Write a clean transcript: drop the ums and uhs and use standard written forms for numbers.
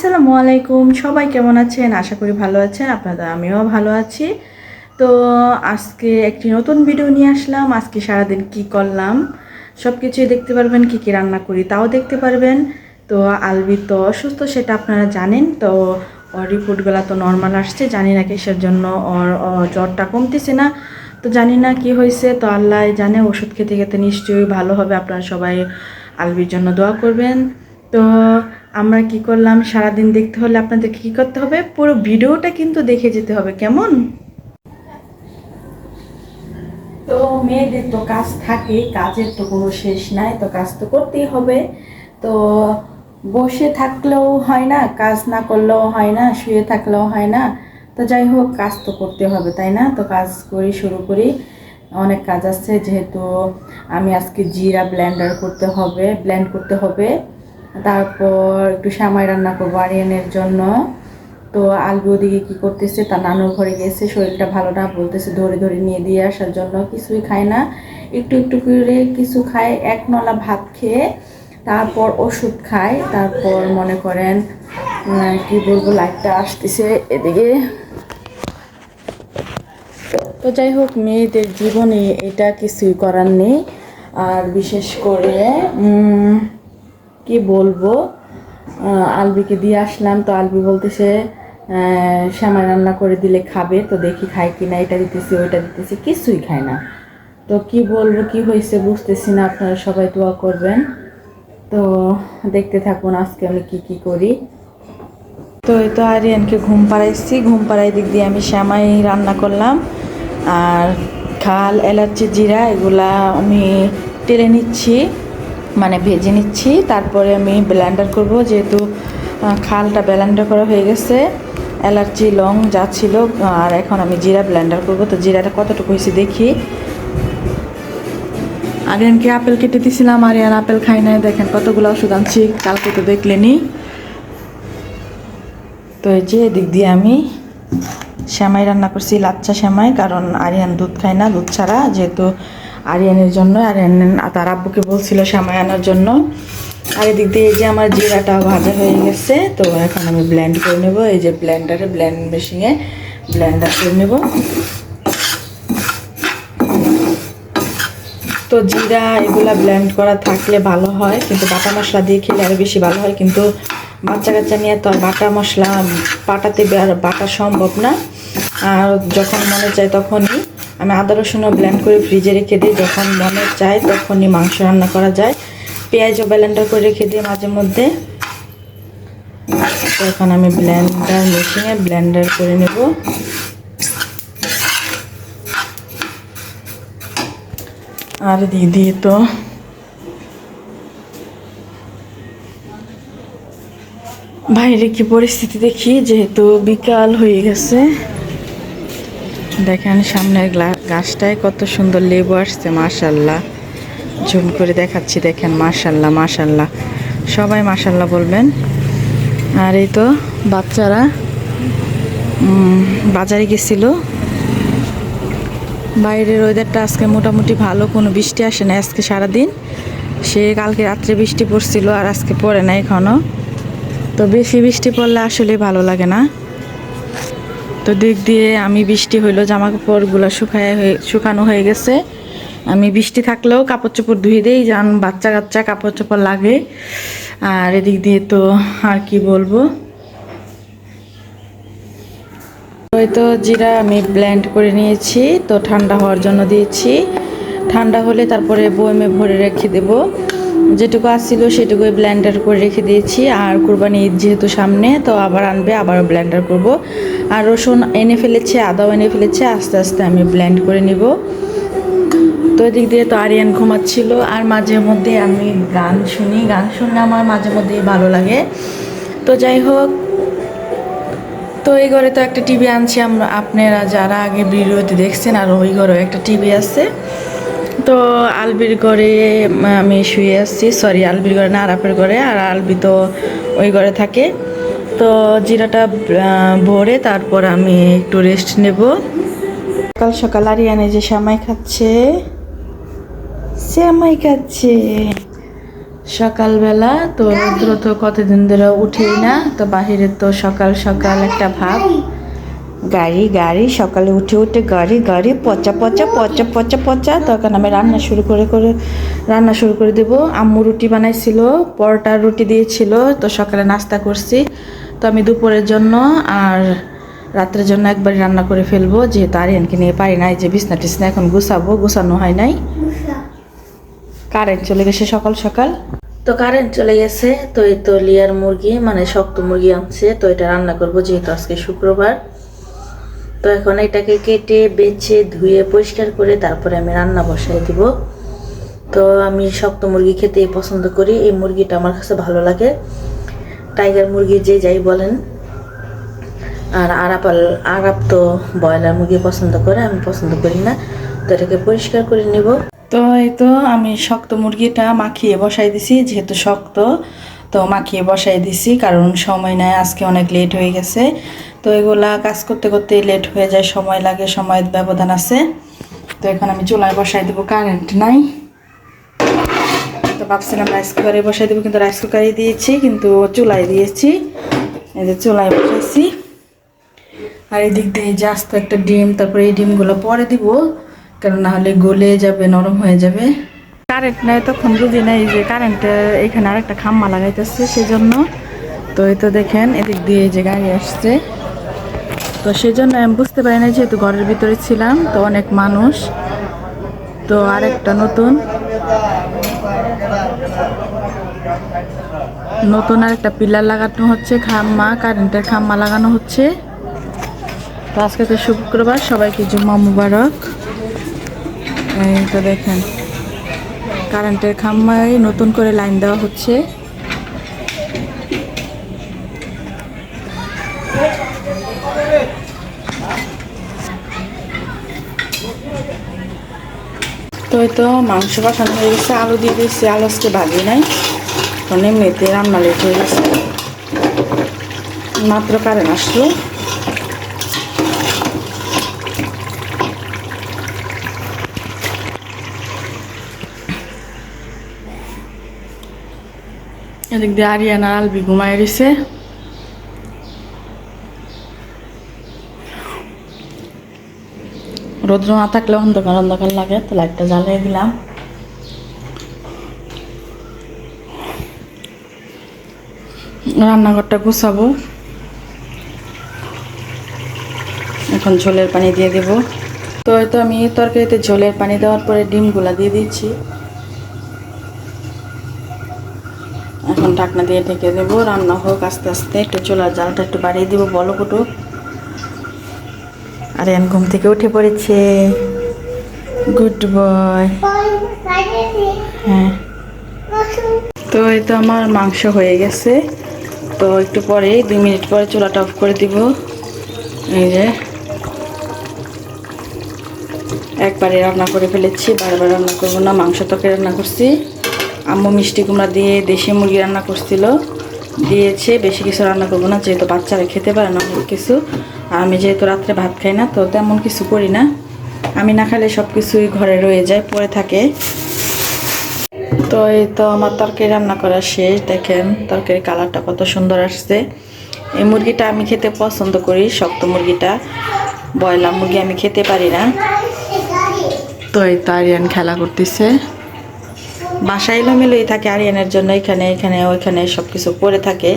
আসসালামু আলাইকুম, সবাই কেমন আছেন? আশা করি ভালো আছেন। আপনাদের আমিও ভালো আছি। তো আজকে একটি নতুন ভিডিও নিয়ে আসলাম। আজকে সারাদিন কি করলাম সব কিছুই দেখতে পারবেন, কি কি রান্না করি তাও দেখতে পারবেন। তো আলবি তো অসুস্থ, সেটা আপনারা জানেন। তো ওর রিপোর্টগুলো তো নর্মাল আসছে, জানি না কিসের জন্য ওর জ্বরটা কমতেছে না। তো জানি না কি হয়েছে, তো আল্লাহ জানে। ওষুধ খেতে খেতে নিশ্চয়ই ভালো হবে। আপনারা সবাই আলবির জন্য দোয়া করবেন। তো আমরা কি করলাম সারাদিন দেখতে হলে আপনাদের কি করতে হবে, পুরো ভিডিওটা কিন্তু দেখে যেতে হবে, কেমন? তো মেয়েদের তো কাজ থাকে, কাজের তো কোনো শেষ নাই, তো কাজ তো করতেই হবে। তো বসে থাকলেও হয় না, কাজ না করলেও হয় না, শুয়ে থাকলেও হয় না। তো যাই হোক, কাজ তো করতে হবে, তাই না? তো কাজ করি, শুরু করি। অনেক কাজ আছে, যেহেতু আমি আজকে জিরা ব্লেন্ড করতে হবে। তারপর একটু সেমাই রান্না করবো আরিয়ানের জন্য। তো আলবি ওদিকে কী করতেছে, তার নানুর ঘরে গেছে, শরীরটা ভালো না, বলতেছে ধরে ধরে নিয়ে দিয়ে আসার জন্য। কিছুই খায় না, একটু একটু করে কিছু খায়, এক নলা ভাত খেয়ে তারপর ওষুধ খায়। তারপর মনে করেন কি বলবো, লাইটটা আসতেছে এদিকে। তো যাই হোক, মেয়েদের জীবনে এটা কিছুই করার নেই। আর বিশেষ করে কি বলবো, আলবিকে দিয়ে আসলাম। তো আলবি বলতেছে শ্যামাই রান্না করে দিলে খাবে। তো দেখি খায় কি না, এটা দিতেছি ওইটা দিতেছি, কিছুই খায় না। তো কি বলবো, কি হয়েছে বুঝতেছি না। আপনারা সবাই দোয়া করবেন। তো দেখতে থাকুন আজকে আমি কি কি করি। তো এই তো আরিয়ানকে ঘুম পাড়াইছি, ঘুম পাড়াই দিক দিয়ে আমি শ্যামাই রান্না করলাম। আর খাল, এলাচি, জিরা এগুলা আমি টেলে নিচ্ছি, মানে ভেজে নিচ্ছি। তারপরে আমি ব্লেন্ডার করব, যেহেতু খালটা ব্লেন্ডার করা হয়ে গেছে, এলাচি, লং যা ছিল। আর এখন আমি জিরা ব্লেন্ডার করব। তো জিরাটা কতটুকু হয়েছে দেখি। আরিয়ানকে আপেল কেটে দিয়েছিলাম, আরিয়ান আপেল খাই নাই। দেখেন কতগুলো ওষুধ আনছি, কালকে তো দেখলেনি। তো এই যে এদিক দিয়ে আমি শ্যামাই রান্না করছি, লাচ্চা শ্যামাই, কারণ আরিয়ান দুধ খায় না, দুধ ছাড়া। যেহেতু আরিয়ানের জন্য, আরিয়ান তার আব্বুকে বলছিল শ্যামাই আনার জন্য। আর এদিক দিয়ে এই যে আমার জিরাটা ভাজা হয়ে গেছে। তো এখন আমি ব্লেন্ড করে নেব, এই যে ব্লেন্ড মেশিনে ব্লেন্ডার করে নেব। তো জিরা এগুলা ব্লেন্ড করা থাকলে ভালো হয়, কিন্তু বাটা মশলা দিয়ে খেলে আরও বেশি ভালো হয়। কিন্তু বাচ্চা কাচ্চা নিয়ে তো আর বাটা মশলা বাটা সম্ভব না। আর যখন মনে চায় তখনই আমি আদা রসুনও ব্লেন্ড করে ফ্রিজে রেখে দিই, যখন মনে চায় তখনই মাংস রান্না করা যায়। পেঁয়াজও ব্লেন্ডার করে রেখে দিই মাঝে মধ্যে। তো এখন আমি মেশিনে ব্লেন্ডার করে নেব। আর দিদি তো বাইরে কি পরিস্থিতি দেখি, যেহেতু বিকাল হয়ে গেছে। দেখেন সামনের গাছটায় কত সুন্দর লেবু আসছে, মাশাল্লাহ। জুম করে দেখাচ্ছি, দেখেন মাশাল্লাহ মাশাল্লাহ, সবাই মাশাল্লাহ বলবেন। আর এই তো বাচ্চারা বাজারে গেছিল। বাইরের ওয়েদারটা আজকে মোটামুটি ভালো, কোনো বৃষ্টি আসে না আজকে সারাদিন। সে কালকে রাত্রে বৃষ্টি পড়ছিল, আর আজকে পড়ে না এখনও। তো বেশি বৃষ্টি পড়লে আসলে ভালো লাগে না। তো দিক দিয়ে আমি বৃষ্টি হইলো, জামা কাপড়গুলো শুকানো হয়ে গেছে। আমি বৃষ্টি থাকলেও কাপড় চোপড় ধুয়ে দিই, যান বাচ্চা কাচ্চা কাপড় চোপড় লাগে। আর এদিক দিয়ে তো আর কি বলবো। হয়তো জিরা আমি ব্লেন্ড করে নিয়েছি, তো ঠান্ডা হওয়ার জন্য দিয়েছি। ঠান্ডা হলে তারপরে বয়মে ভরে রেখে দেবো। যেটুকু আসছিল সেটুকুই ব্লেন্ডার করে রেখে দিয়েছি। আর কুরবানি ঈদ যেহেতু সামনে, তো আবার আনবে, আবারও ব্লেন্ডার করব। আর রসুন এনে ফেলেছে, আদাও এনে ফেলেছে, আস্তে আস্তে আমি ব্লেন্ড করে নিব। তো এদিক দিয়ে তো আরিয়ান ঘুমাচ্ছিল। আর মাঝে মধ্যে আমি গান শুনলে আমার মাঝে মধ্যেই ভালো লাগে। তো যাই হোক, তো এই ঘরে তো একটা টিভি আনছি আমরা, আপনারা যারা আগে ভিডিওতে দেখছেন, আর ওই ঘরেও একটা টিভি আছে। তো আলবির ঘরে আমি শুয়ে আসছি, সরি আলবির ঘরে না, আরাপের ঘরে। আর আলবি তো ওই ঘরে থাকে। তো জিরাটা ভরে তারপর আমি একটু রেস্ট নেব। সকাল সকাল আরিয়ানে যে শ্যামাই খাচ্ছে। সকালবেলা তো রৌদ্র তো কতদিন ধরে উঠেই না, তো বাহিরে তো সকাল সকাল একটা ভাব, গাড়ি গাড়ি সকালে উঠে উঠে গাড়ি গাড়ি পচা পচা পচা পচা পচা। তখন আমি রান্না শুরু করে দেবো। আম্মু রুটি বানাইছিল, পরোটার রুটি দিয়েছিল, তো সকালে নাস্তা করছি। তো আমি দুপুরের জন্য আর রাত্রের জন্য একবার রান্না করে ফেলবো, যেহেতু আরিয়ানকে নিয়ে পারি নাই। যে বিছনা টিছনা এখন গুছানো হয় নাই, কারেন্ট চলে গেছে সকাল সকাল। তো কারেন্ট চলে গেছে, তো এই তো লিয়ার মুরগি মানে শক্ত মুরগি আনছে, তো এটা রান্না করব যেহেতু আজকে শুক্রবার। তো এখন এটাকে কেটে বেছে ধুয়ে পরিষ্কার করে তারপরে আমি রান্না বসাই দিব। তো আমি শক্ত মুরগি খেতে পছন্দ করি, এই মুরগিটা আমার কাছে ভালো লাগে, টাইগার মুরগি যে যাই বলেন। আর আরাপ তো ব্রয়লার মুরগি পছন্দ করে, আমি পছন্দ করি না। তো এটাকে পরিষ্কার করে নেব। তো এই তো আমি শক্ত মুরগিটা মাখিয়ে বসাই দিছি, যেহেতু শক্ত তো মাখিয়ে বসাই দিছি, কারণ সময় নেয়, আজকে অনেক লেট হয়ে গেছে। তো এগুলা কাজ করতে করতে লেট হয়ে যায়, সময় লাগে, সময়ের ব্যবধান আছে। তো এখন আমি চুলায় বসাই দেবো, কারেন্ট নাই। তো ভাবছিলাম রাইস কুকারে বসাই দেবো, কিন্তু রাইস কুকারে দিয়েছি, কিন্তু চুলায় দিয়েছি। এই যে চুলায় বসাইছি। আর এদিক দিয়ে যে আস্ত একটা ডিম, তারপরে এই ডিমগুলো পরে দিব, কারণ না হলে গলে যাবে, নরম হয়ে যাবে। কারেন্ট নাই, তখন বুঝি নাই যে কারেন্টের এখানে আরেকটা খাম্মা লাগাইতেছে, সেই জন্য। তো এই তো দেখেন এদিক দিয়ে যে গাড়ি আসছে, তো সেই জন্য আমি বুঝতে পারি না, যেহেতু ঘরের ভিতরে ছিলাম, তো অনেক মানুষ। তো আরেকটা নতুন আরেকটা পিলার লাগানো হচ্ছে, কারেন্টের খাম্মা লাগানো হচ্ছে। তো আজকে তো শুক্রবার, সবাইকে জুম্মা মুবারক। এই তো দেখেন কারেন্টের খাম্মায় নতুন করে লাইন দেওয়া হচ্ছে। তো এই তো মাংস কষানো হয়ে গেছে, আলু দিয়ে দিয়েছি, আলু আজকে ভাজি নাই, কারণ এমনিতে রান্না লেট হয়ে গেছে, মাত্র কারেন্ট আসলো। এদিক দিয়ে আরিয়ান আর আলবি ঘুমাই রয়েছে। রৌদ্র না থাকলে অন্ধকার অন্ধকার লাগে, তো লাইটটা জ্বালিয়ে দিলাম। রান্নাঘরটা গুছাবো, এখন ঝোলের পানি দিয়ে দেব। তো হয়তো আমি তরকারিতে ঝোলের পানি দেওয়ার পরে ডিমগুলা দিয়ে দিচ্ছি। এখন ঢাকনা দিয়ে ঢেকে দেবো, রান্না হোক আস্তে আস্তে। একটু চুলার জালটা একটু বাড়িয়ে দিব, বলো কুটুক। আরিয়ান ঘুম থেকে উঠে পড়েছে, গুড বয়। হ্যাঁ, তো এই তো আমার মাংস হয়ে গেছে। তো একটু পরে 2 মিনিট পরে চুলাটা অফ করে দিব। এই যে একবারে রান্না করে ফেলেছি, বারবার রান্না করবো না। মাংস তরকারি রান্না করছি, আম্মু মিষ্টি কুমড়া দিয়ে দেশি মুরগি রান্না করছিল, দিয়েছে। বেশি কিছু রান্না করবো না, যেহেতু বাচ্চারা খেতে পারে না অনেক কিছু। আর আমি যেহেতু রাত্রে ভাত খাই না, তো তেমন কিছু করি না। আমি না খাইলে সব কিছুই ঘরে রয়ে যায়, পড়ে থাকে। তো এই তো আমার তরকারি রান্না করা শেষ। দেখেন তরকারি কালারটা কত সুন্দর আসছে। এই মুরগিটা আমি খেতে পছন্দ করি, শক্ত মুরগিটা। ব্রয়লার মুরগি আমি খেতে পারি না। তো এই তো আরিয়ান খেলা করতেছে, বাসায় এলোমেলোই থাকে আরিয়ানের জন্য, এখানে এখানে ওইখানে সব কিছু পড়ে থাকে।